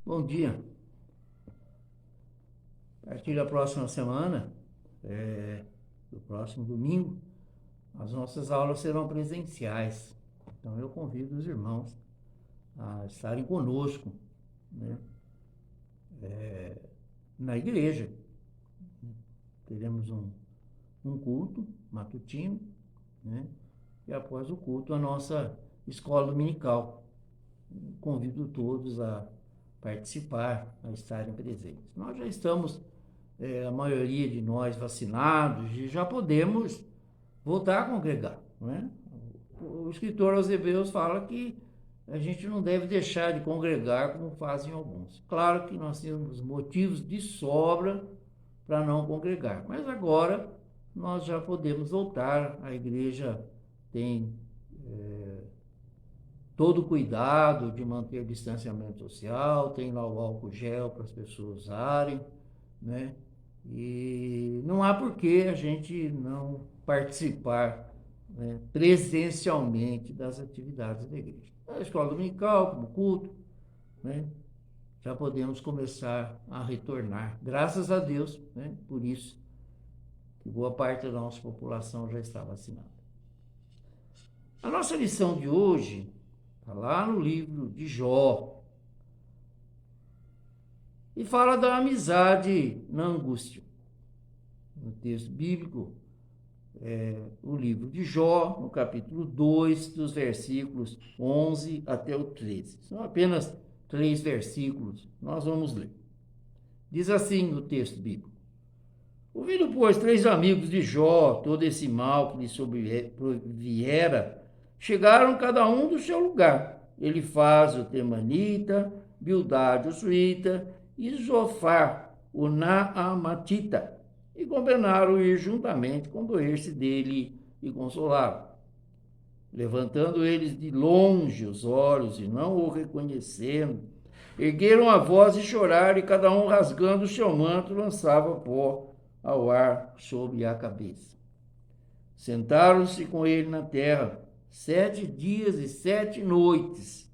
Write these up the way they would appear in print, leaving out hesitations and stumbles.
Bom dia. A partir da próxima semana, do próximo domingo, as nossas aulas serão presenciais. Então eu convido os irmãos a estarem conosco, né, na igreja. Teremos um culto matutino, né, e após o culto a nossa escola dominical. Convido todos a participar, a estarem presentes. Nós já estamos, a maioria de nós vacinados, e já podemos voltar a congregar, não é? O escritor aos Hebreus fala que a gente não deve deixar de congregar como fazem alguns. Claro que nós temos motivos de sobra para não congregar, mas agora nós já podemos voltar. A igreja tem todo o cuidado de manter o distanciamento social, tem lá o álcool gel para as pessoas usarem, né? E não há por que a gente não participar, né, presencialmente das atividades da igreja. A escola dominical, como culto, né, já podemos começar a retornar. Graças a Deus, né, por isso que boa parte da nossa população já está vacinada. A nossa lição de hoje está lá no livro de Jó e fala da amizade na angústia. No texto bíblico, o livro de Jó, no capítulo 2, dos versículos 11 até o 13. São apenas 3 versículos, nós vamos ler. Diz assim o texto bíblico: ouvindo, pois, 3 amigos de Jó todo esse mal que lhe sobreviera, chegaram cada um do seu lugar. Elifaz, o temanita, Bildade, o suíta, e Zofar, o naamatita, e combinaram ir juntamente condoer-se dele e consolá-lo. Levantando eles de longe os olhos e não o reconhecendo, ergueram a voz e choraram, e cada um, rasgando o seu manto, lançava pó ao ar sobre a cabeça. Sentaram-se com ele na terra 7 dias e 7 noites,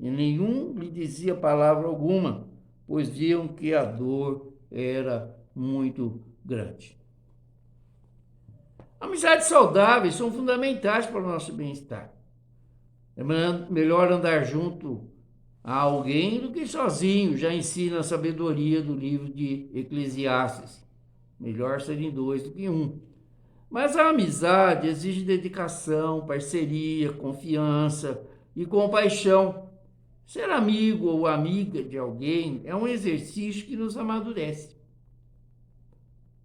e nenhum lhe dizia palavra alguma, pois viam que a dor era muito grande. Amizades saudáveis são fundamentais para o nosso bem-estar. É melhor andar junto a alguém do que sozinho, já ensina a sabedoria do livro de Eclesiastes. Melhor serem 2 do que 1. Mas a amizade exige dedicação, parceria, confiança e compaixão. Ser amigo ou amiga de alguém é um exercício que nos amadurece.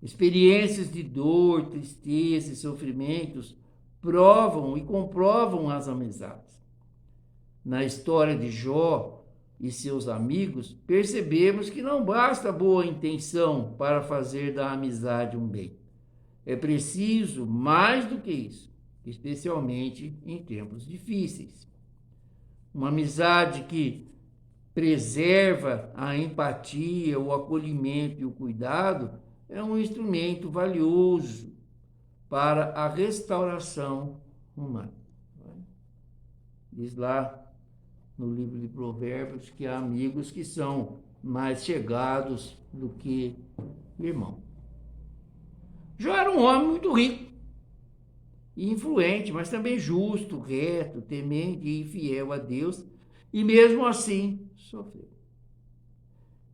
Experiências de dor, tristeza e sofrimentos provam e comprovam as amizades. Na história de Jó e seus amigos, percebemos que não basta boa intenção para fazer da amizade um bem. É preciso mais do que isso, especialmente em tempos difíceis. Uma amizade que preserva a empatia, o acolhimento e o cuidado é um instrumento valioso para a restauração humana. Diz lá no livro de Provérbios que há amigos que são mais chegados do que irmão. Jó era um homem muito rico e influente, mas também justo, reto, temente e fiel a Deus, e mesmo assim sofreu.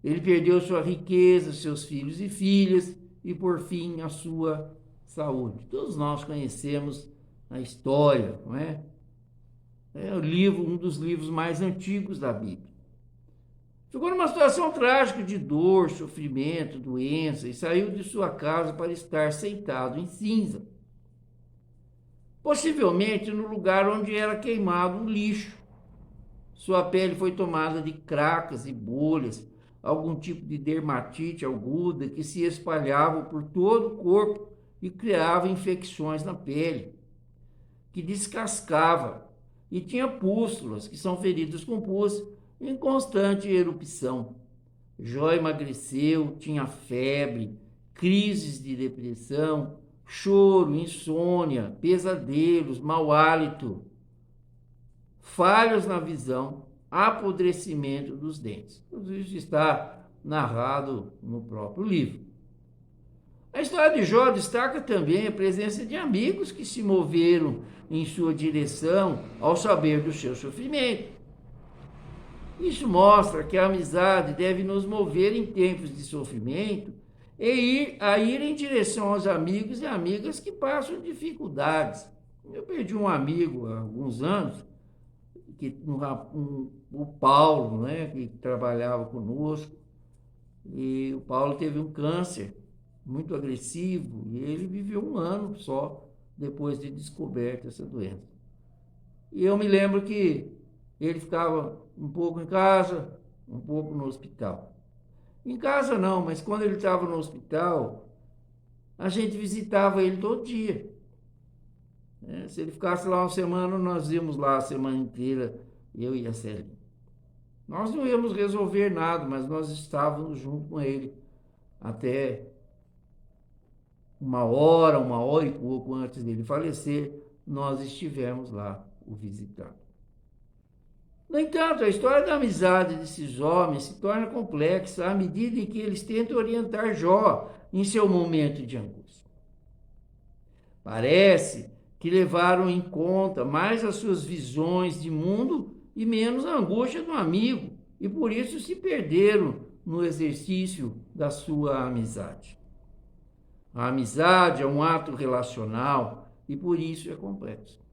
Ele perdeu sua riqueza, seus filhos e filhas, e por fim a sua saúde. Todos nós conhecemos a história, não é? É um dos livros mais antigos da Bíblia. Ficou numa situação trágica de dor, sofrimento, doença, e saiu de sua casa para estar sentado em cinza. Possivelmente no lugar onde era queimado um lixo. Sua pele foi tomada de cracas e bolhas, algum tipo de dermatite aguda que se espalhava por todo o corpo e criava infecções na pele, que descascava, e tinha pústulas, que são feridas com pus, em constante erupção. Jó emagreceu, tinha febre, crises de depressão, choro, insônia, pesadelos, mau hálito, falhas na visão apodrecimento dos dentes. Tudo isso está narrado no próprio livro. A história de Jó destaca também a presença de amigos que se moveram em sua direção ao saber do seu sofrimento. Isso mostra que a amizade deve nos mover em tempos de sofrimento e ir em direção aos amigos e amigas que passam dificuldades. Eu perdi um amigo há alguns anos, o Paulo, né, que trabalhava conosco, e o Paulo teve um câncer muito agressivo e ele viveu um ano só depois de descoberta essa doença. E eu me lembro que ele ficava um pouco em casa, um pouco no hospital. Em casa não, mas quando ele estava no hospital, a gente visitava ele todo dia. Se ele ficasse lá uma semana, nós íamos lá a semana inteira, eu e a Célia. Nós não íamos resolver nada, mas nós estávamos junto com ele até uma hora e pouco antes dele falecer, nós estivemos lá o visitando. No entanto, a história da amizade desses homens se torna complexa à medida em que eles tentam orientar Jó em seu momento de angústia. Parece que levaram em conta mais as suas visões de mundo e menos a angústia do amigo, e por isso se perderam no exercício da sua amizade. A amizade é um ato relacional e por isso é complexo.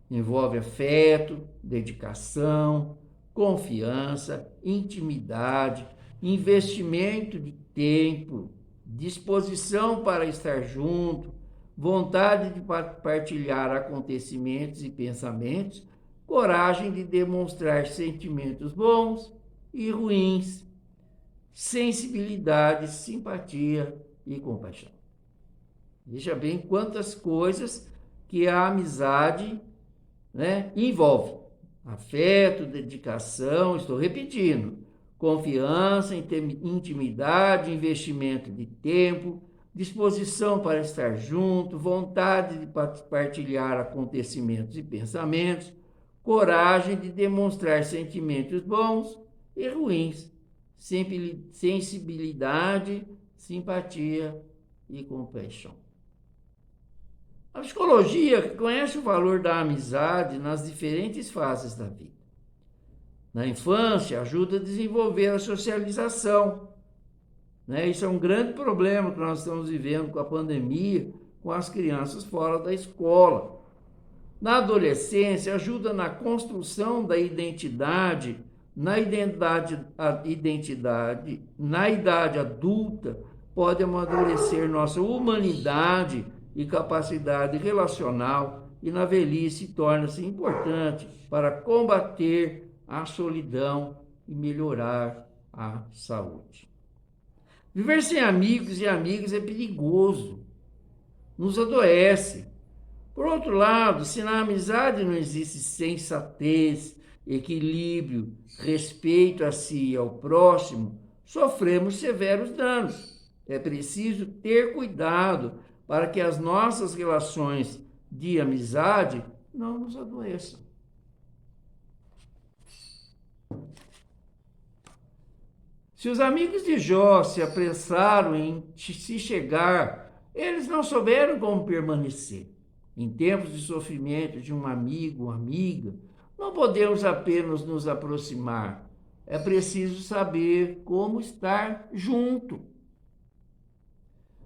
Envolve afeto, dedicação, confiança, intimidade, investimento de tempo, disposição para estar junto, vontade de partilhar acontecimentos e pensamentos, coragem de demonstrar sentimentos bons e ruins, sensibilidade, simpatia e compaixão. Veja bem quantas coisas que a amizade, envolve. Afeto, dedicação, estou repetindo, confiança, intimidade, investimento de tempo, disposição para estar junto, vontade de partilhar acontecimentos e pensamentos, coragem de demonstrar sentimentos bons e ruins, sensibilidade, simpatia e compaixão. A psicologia conhece o valor da amizade nas diferentes fases da vida. Na infância, ajuda a desenvolver a socialização. Isso é um grande problema que nós estamos vivendo com a pandemia, com as crianças fora da escola. Na adolescência, ajuda na construção da identidade, na idade adulta, pode amadurecer nossa humanidade e capacidade relacional, e na velhice torna-se importante para combater a solidão e melhorar a saúde. Viver sem amigos e amigas é perigoso, nos adoece. Por outro lado, se na amizade não existe sensatez, equilíbrio, respeito a si e ao próximo, sofremos severos danos. É preciso ter cuidado para que as nossas relações de amizade não nos adoeçam. Se os amigos de Jó se apressaram em se chegar, eles não souberam como permanecer. Em tempos de sofrimento de um amigo ou amiga, não podemos apenas nos aproximar. É preciso saber como estar junto.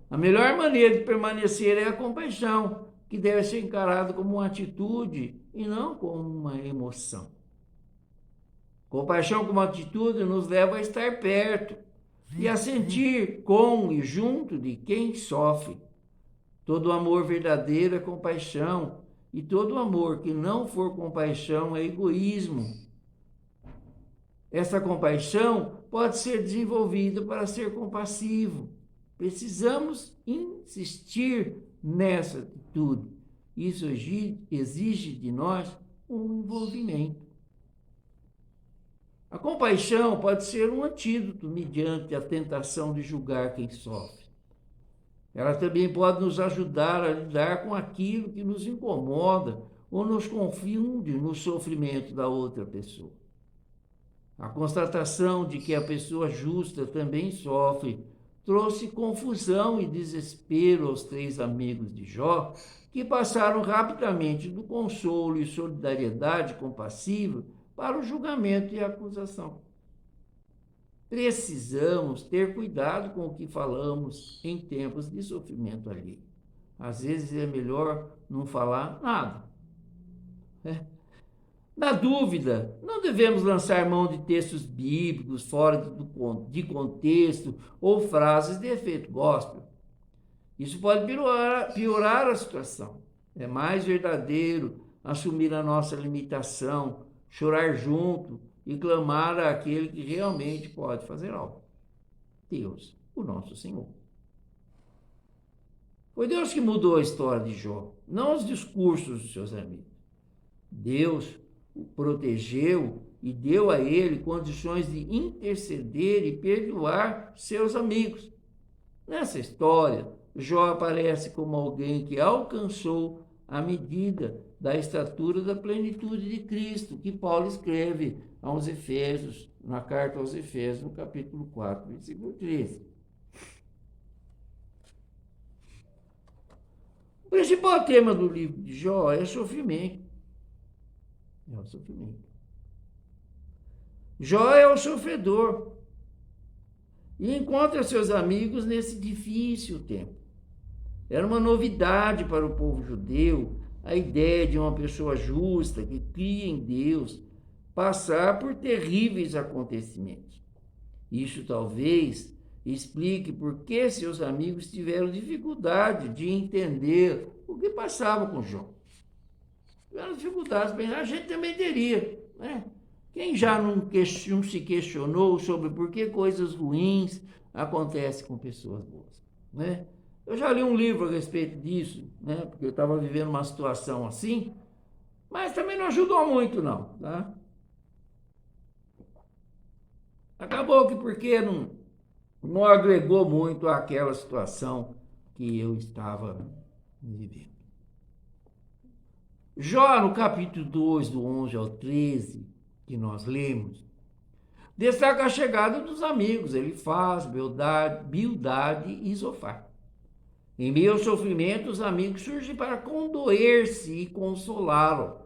A melhor maneira de permanecer é a compaixão, que deve ser encarada como uma atitude e não como uma emoção. Compaixão como atitude nos leva a estar perto e a sentir com e junto de quem sofre. Todo amor verdadeiro é compaixão, e todo amor que não for compaixão é egoísmo. Essa compaixão pode ser desenvolvida para ser compassivo. Precisamos insistir nessa atitude. Isso exige de nós um envolvimento. A compaixão pode ser um antídoto mediante a tentação de julgar quem sofre. Ela também pode nos ajudar a lidar com aquilo que nos incomoda ou nos confunde no sofrimento da outra pessoa. A constatação de que a pessoa justa também sofre trouxe confusão e desespero aos 3 amigos de Jó, que passaram rapidamente do consolo e solidariedade compassiva para o julgamento e a acusação. Precisamos ter cuidado com o que falamos em tempos de sofrimento alheio. Às vezes é melhor não falar nada. Na dúvida, não devemos lançar mão de textos bíblicos fora de contexto ou frases de efeito gospel. Isso pode piorar a situação. É mais verdadeiro assumir a nossa limitação, chorar junto e clamar àquele que realmente pode fazer algo. Deus, o nosso Senhor. Foi Deus que mudou a história de Jó, não os discursos dos seus amigos. Deus o protegeu e deu a ele condições de interceder e perdoar seus amigos. Nessa história, Jó aparece como alguém que alcançou a medida da estatura da plenitude de Cristo, que Paulo escreve aos Efésios, na carta aos Efésios, no capítulo 4, versículo 13. O principal tema do livro de Jó é sofrimento. É o sofrimento. Jó é o sofredor e encontra seus amigos nesse difícil tempo. Era uma novidade para o povo judeu a ideia de uma pessoa justa que cria em Deus passar por terríveis acontecimentos. Isso talvez explique por que seus amigos tiveram dificuldade de entender o que passava com Jó. Tiveram dificuldades, bem, a gente também teria, né? Quem já não se questionou sobre por que coisas ruins acontecem com pessoas boas, né? Eu já li um livro a respeito disso, né? Porque eu estava vivendo uma situação assim, mas também não ajudou muito, não, tá? Acabou que porque não agregou muito àquela situação que eu estava vivendo. Jó, no capítulo 2, do 11 ao 13, que nós lemos, destaca a chegada dos amigos, Elifaz, Bildade e Zofar. Em meio ao sofrimento, os amigos surgem para condoer-se e consolá-lo.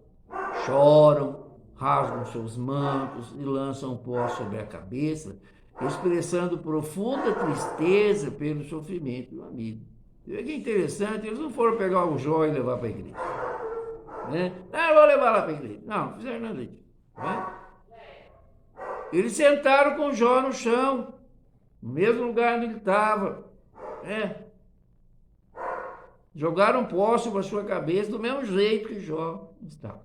Choram, rasgam seus mantos e lançam pó sobre a cabeça, expressando profunda tristeza pelo sofrimento do amigo. Você vê que é interessante, eles não foram pegar o Jó e levar para a igreja. Né? Não, vou levar lá para a igreja. Não, não fizeram nada disso. Né? Eles sentaram com Jó no chão, no mesmo lugar onde ele estava. Né? Jogaram pó sobre a sua cabeça do mesmo jeito que Jó estava.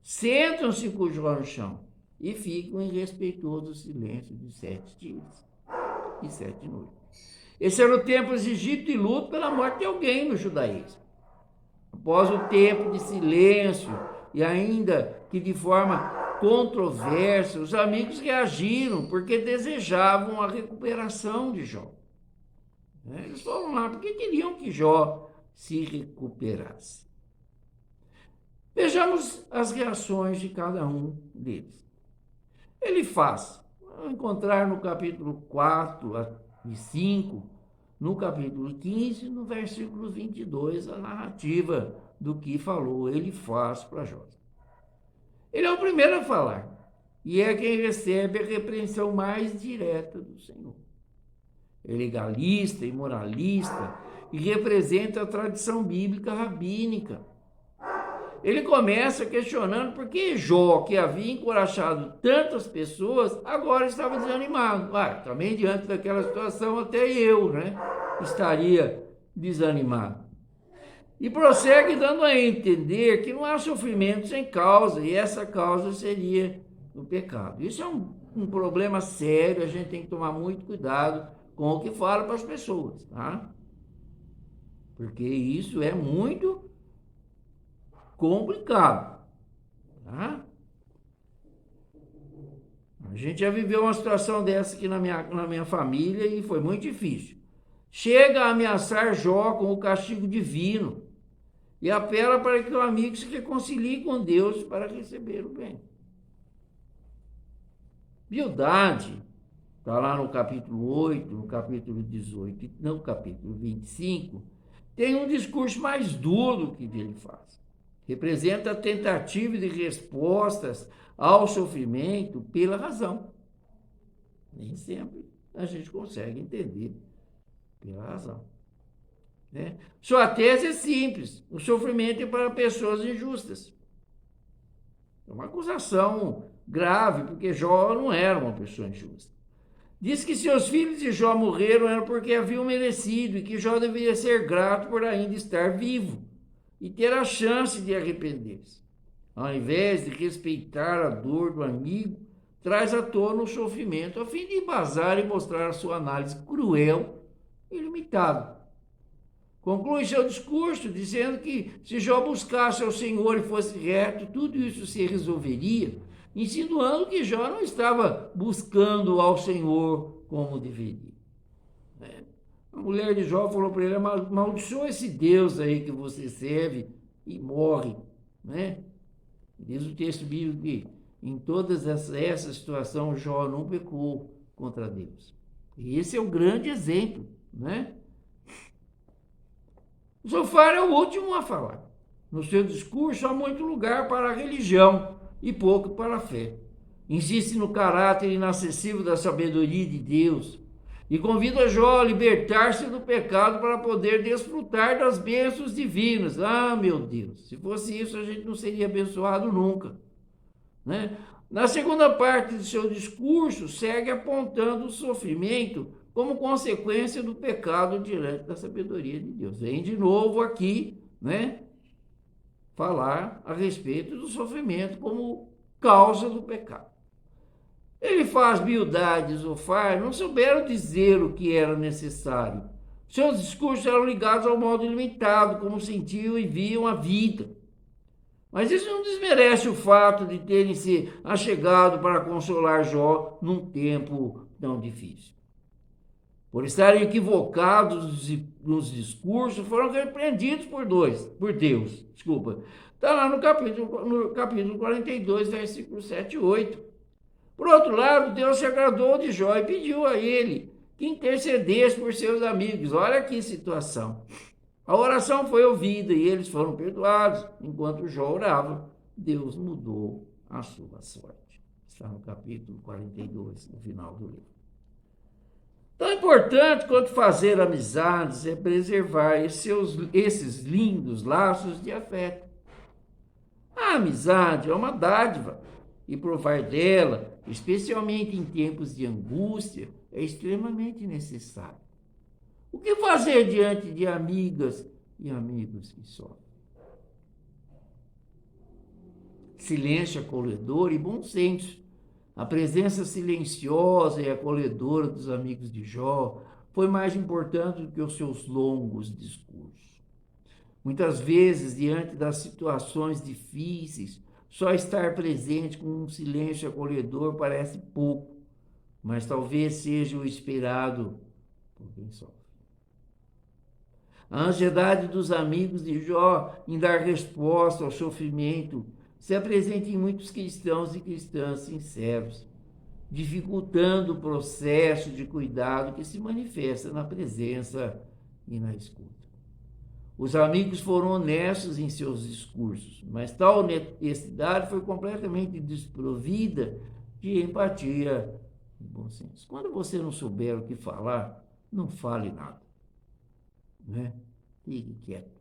Sentam-se com Jó no chão e ficam em respeitoso silêncio de 7 dias e 7 noites. Esse era o tempo exigido de luto pela morte de alguém no judaísmo. Após o tempo de silêncio, e ainda que de forma controversa, os amigos reagiram porque desejavam a recuperação de Jó. Eles foram lá porque queriam que Jó se recuperasse. Vejamos as reações de cada um deles. Elifaz, vamos encontrar no capítulo 4 e 5, no capítulo 15, no versículo 22, a narrativa do que falou Elifaz para Jó. Ele é o primeiro a falar e é quem recebe a repreensão mais direta do Senhor. É legalista e moralista e representa a tradição bíblica rabínica. Ele começa questionando por que Jó, que havia encorajado tantas pessoas, agora estava desanimado. Também diante daquela situação, até eu, né, estaria desanimado. E prossegue dando a entender que não há sofrimento sem causa, e essa causa seria o pecado. Isso é um problema sério, a gente tem que tomar muito cuidado com o que fala para as pessoas, tá? Porque isso é muito complicado, tá? A gente já viveu uma situação dessa aqui na minha família e foi muito difícil. Chega a ameaçar Jó com o castigo divino e apela para que o amigo se reconcilie com Deus para receber o bem. Bildade, está lá no capítulo 8, no capítulo 18, no capítulo 25, tem um discurso mais duro que ele faz. Representa a tentativa de respostas ao sofrimento pela razão. Nem sempre a gente consegue entender pela razão. Né? Sua tese é simples: o sofrimento é para pessoas injustas. É uma acusação grave, porque Jó não era uma pessoa injusta. Diz que seus filhos de Jó morreram era porque haviam merecido e que Jó deveria ser grato por ainda estar vivo e ter a chance de arrepender-se. Ao invés de respeitar a dor do amigo, traz à tona o sofrimento a fim de embasar e mostrar a sua análise cruel e limitada. Conclui seu discurso dizendo que se Jó buscasse ao Senhor e fosse reto, tudo isso se resolveria, insinuando que Jó não estava buscando ao Senhor como deveria. A mulher de Jó falou para ele: amaldiçoa esse Deus aí que você serve e morre. Né? Diz o texto bíblico que em todas essa situação Jó não pecou contra Deus. E esse é o grande exemplo, né? Zofar é o último a falar. No seu discurso há muito lugar para a religião e pouco para a fé. Insiste no caráter inacessível da sabedoria de Deus e convida Jó a libertar-se do pecado para poder desfrutar das bênçãos divinas. Ah, meu Deus, se fosse isso a gente não seria abençoado nunca. Né? Na segunda parte de seu discurso, segue apontando o sofrimento como consequência do pecado diante da sabedoria de Deus. Vem de novo aqui, né, falar a respeito do sofrimento como causa do pecado. Ele faz Bildade e Zofar não souberam dizer o que era necessário. Seus discursos eram ligados ao modo limitado, como sentiam e viam a vida. Mas isso não desmerece o fato de terem se achegado para consolar Jó num tempo tão difícil. Por estarem equivocados nos discursos, foram repreendidos por Deus. Está lá no capítulo 42, versículos 7 e 8. Por outro lado, Deus se agradou de Jó e pediu a ele que intercedesse por seus amigos. Olha que situação. A oração foi ouvida e eles foram perdoados. Enquanto Jó orava, Deus mudou a sua sorte. Está no capítulo 42, no final do livro. Tão importante quanto fazer amizades é preservar esses lindos laços de afeto. A amizade é uma dádiva e provar dela, especialmente em tempos de angústia, é extremamente necessário. O que fazer diante de amigas e amigos que sofrem? Silêncio acolhedor e bom senso. A presença silenciosa e acolhedora dos amigos de Jó foi mais importante do que os seus longos discursos. Muitas vezes, diante das situações difíceis, só estar presente com um silêncio acolhedor parece pouco, mas talvez seja o esperado por quem sofre. A ansiedade dos amigos de Jó em dar resposta ao sofrimento se apresenta em muitos cristãos e cristãs sinceros, dificultando o processo de cuidado que se manifesta na presença e na escuta. Os amigos foram honestos em seus discursos, mas tal honestidade foi completamente desprovida de empatia e bom senso. Quando você não souber o que falar, não fale nada. Né? Fique quieto.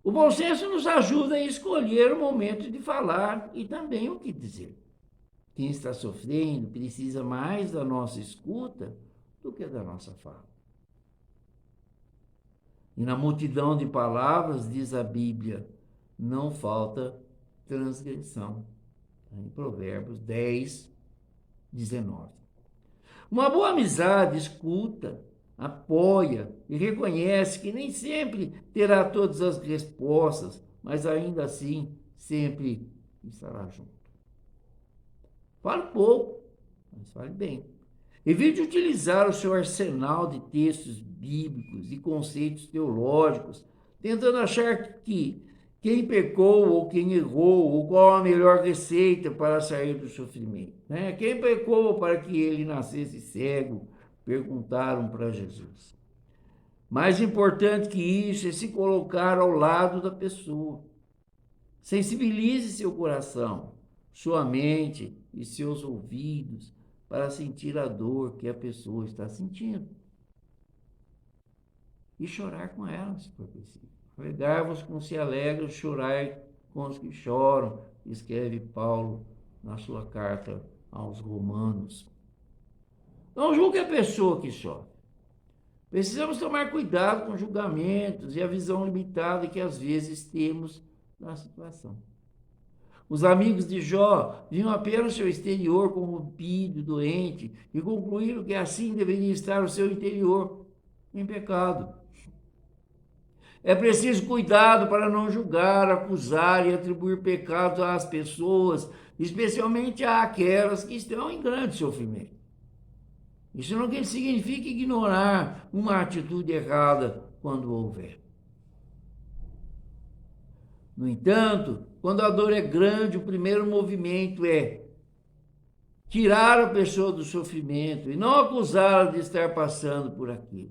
O bom senso nos ajuda a escolher o momento de falar e também o que dizer. Quem está sofrendo precisa mais da nossa escuta do que da nossa fala. E na multidão de palavras, diz a Bíblia, não falta transgressão. Em Provérbios 10, 19. Uma boa amizade escuta, apoia e reconhece que nem sempre terá todas as respostas, mas ainda assim sempre estará junto. Fale pouco, mas fale bem. Evite utilizar o seu arsenal de textos bíblicos e conceitos teológicos, tentando achar que quem pecou ou quem errou, ou qual a melhor receita para sair do sofrimento. Né? Quem pecou para que ele nascesse cego? Perguntaram para Jesus. Mais importante que isso é se colocar ao lado da pessoa. Sensibilize seu coração, sua mente e seus ouvidos para sentir a dor que a pessoa está sentindo. E chorar com ela, se for preciso. Alegrai-vos com os que alegram, chorai com os que choram, escreve Paulo na sua carta aos Romanos. Não julgue a pessoa que sofre. Precisamos tomar cuidado com julgamentos e a visão limitada que às vezes temos da situação. Os amigos de Jó viam apenas seu exterior corrompido, doente, e concluíram que assim deveria estar o seu interior, em pecado. É preciso cuidado para não julgar, acusar e atribuir pecados às pessoas, especialmente àquelas que estão em grande sofrimento. Isso não significa ignorar uma atitude errada quando houver. No entanto, quando a dor é grande, o primeiro movimento é tirar a pessoa do sofrimento e não acusá-la de estar passando por aquilo.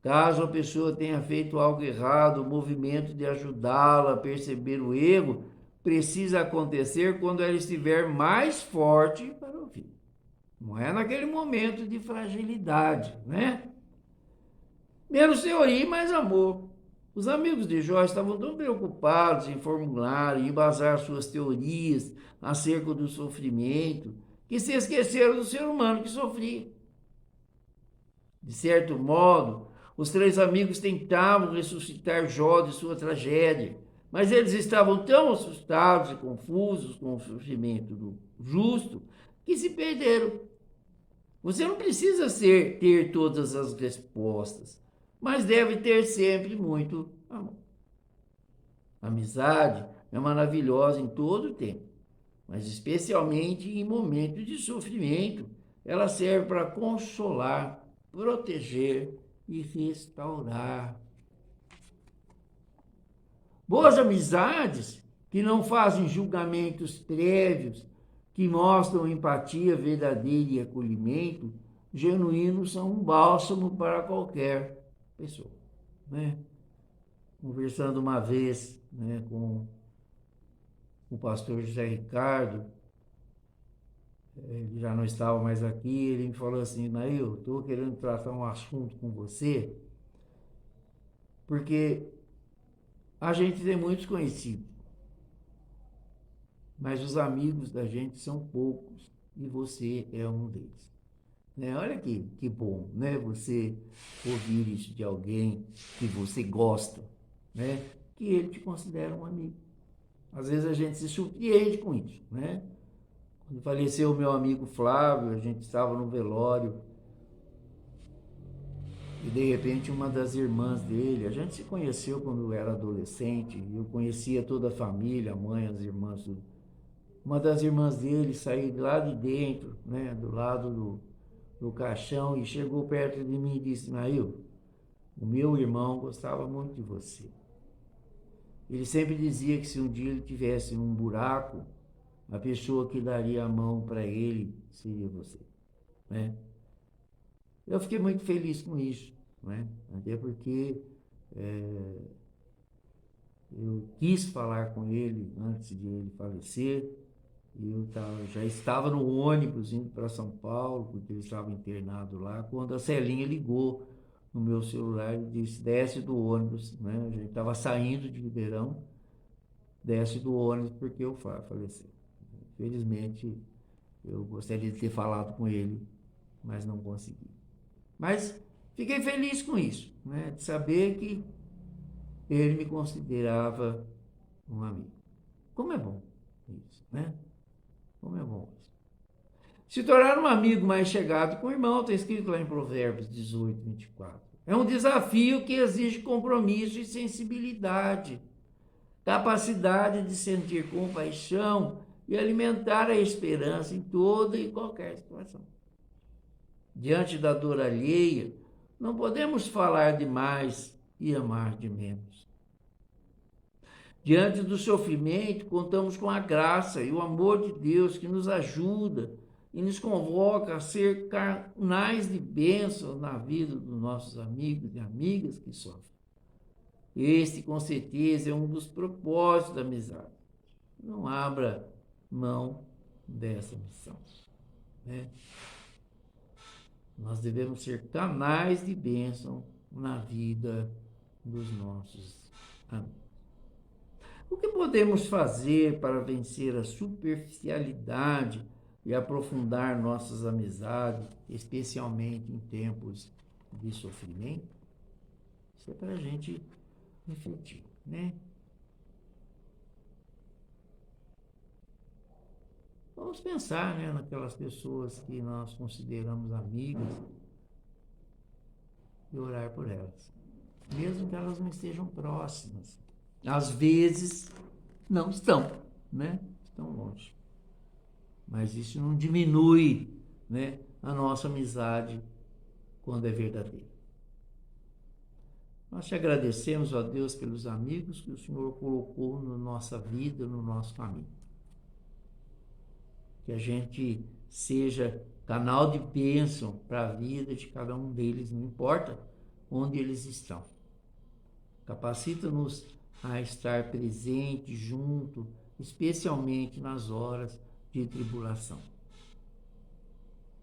Caso a pessoa tenha feito algo errado, o movimento de ajudá-la a perceber o erro precisa acontecer quando ela estiver mais forte para ouvir. Não é naquele momento de fragilidade, né? Menos teoria e mais amor. Os amigos de Jó estavam tão preocupados em formular e embasar suas teorias acerca do sofrimento que se esqueceram do ser humano que sofria. De certo modo, os três amigos tentavam ressuscitar Jó de sua tragédia, mas eles estavam tão assustados e confusos com o sofrimento do justo que se perderam. Você não precisa ter todas as respostas, mas deve ter sempre muito amor. A amizade é maravilhosa em todo o tempo, mas especialmente em momentos de sofrimento, ela serve para consolar, proteger e restaurar. Boas amizades que não fazem julgamentos prévios, que mostram empatia verdadeira e acolhimento genuíno, são um bálsamo para qualquer pessoa. Né? Conversando uma vez, né, com o pastor José Ricardo, ele já não estava mais aqui, ele me falou assim: Nail, estou querendo tratar um assunto com você, porque a gente tem muitos conhecidos, mas os amigos da gente são poucos, e você é um deles. Né? Olha que bom, né? Você ouvir isso de alguém que você gosta, né? Que ele te considera um amigo. Às vezes a gente se surpreende com isso, né? Quando faleceu o meu amigo Flávio, a gente estava no velório e de repente uma das irmãs dele, a gente se conheceu quando eu era adolescente, eu conhecia toda a família, a mãe, as irmãs, tudo. Uma das irmãs dele saiu lá de dentro, né, do lado do caixão, e chegou perto de mim e disse: Nail, o meu irmão gostava muito de você. Ele sempre dizia que se um dia ele tivesse um buraco, a pessoa que daria a mão para ele seria você. Né? Eu fiquei muito feliz com isso, né? Até porque eu quis falar com ele antes de ele falecer. Eu já estava no ônibus indo para São Paulo, porque ele estava internado lá, quando a Celinha ligou no meu celular e disse: desce do ônibus, né? A gente estava saindo de Ribeirão, desce do ônibus porque eu faleci. Infelizmente, eu gostaria de ter falado com ele, mas não consegui. Mas fiquei feliz com isso, né? De saber que ele me considerava um amigo. Como é bom isso, né? Como é bom isso. Se tornar um amigo mais chegado com o irmão, está escrito lá em Provérbios 18, 24. É um desafio que exige compromisso e sensibilidade, capacidade de sentir compaixão e alimentar a esperança em toda e qualquer situação. Diante da dor alheia, não podemos falar demais e amar de menos. Diante do sofrimento, contamos com a graça e o amor de Deus que nos ajuda e nos convoca a ser canais de bênção na vida dos nossos amigos e amigas que sofrem. Este, com certeza, é um dos propósitos da amizade. Não abra mão dessa missão, né? Nós devemos ser canais de bênção na vida dos nossos amigos. O que podemos fazer para vencer a superficialidade e aprofundar nossas amizades, especialmente em tempos de sofrimento? Isso é para a gente refletir, né? Vamos pensar, né, naquelas pessoas que nós consideramos amigas e orar por elas, mesmo que elas não estejam próximas. Às vezes não estão, né? Estão longe. Mas isso não diminui, né, a nossa amizade quando é verdadeira. Nós te agradecemos, ó Deus, pelos amigos que o Senhor colocou na nossa vida, no nosso caminho. Que a gente seja canal de bênção para a vida de cada um deles, não importa onde eles estão. Capacita-nos a estar presente, junto, especialmente nas horas de tribulação.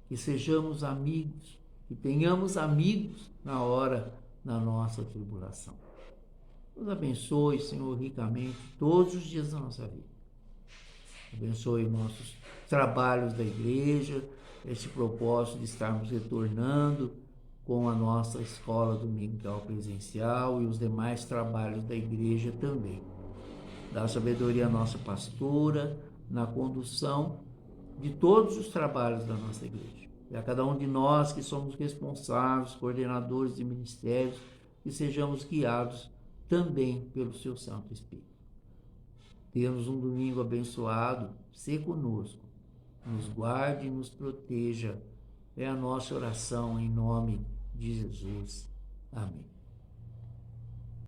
Que sejamos amigos, que tenhamos amigos na hora da nossa tribulação. Nos abençoe, Senhor, ricamente todos os dias da nossa vida. Abençoe nossos trabalhos da igreja, esse propósito de estarmos retornando com a nossa escola dominical presencial e os demais trabalhos da igreja também. Dá sabedoria à nossa pastora na condução de todos os trabalhos da nossa igreja. E a cada um de nós que somos responsáveis, coordenadores de ministérios, que sejamos guiados também pelo seu Santo Espírito. Temos um domingo abençoado, se conosco, nos guarde e nos proteja. É a nossa oração em nome de Jesus. Amém.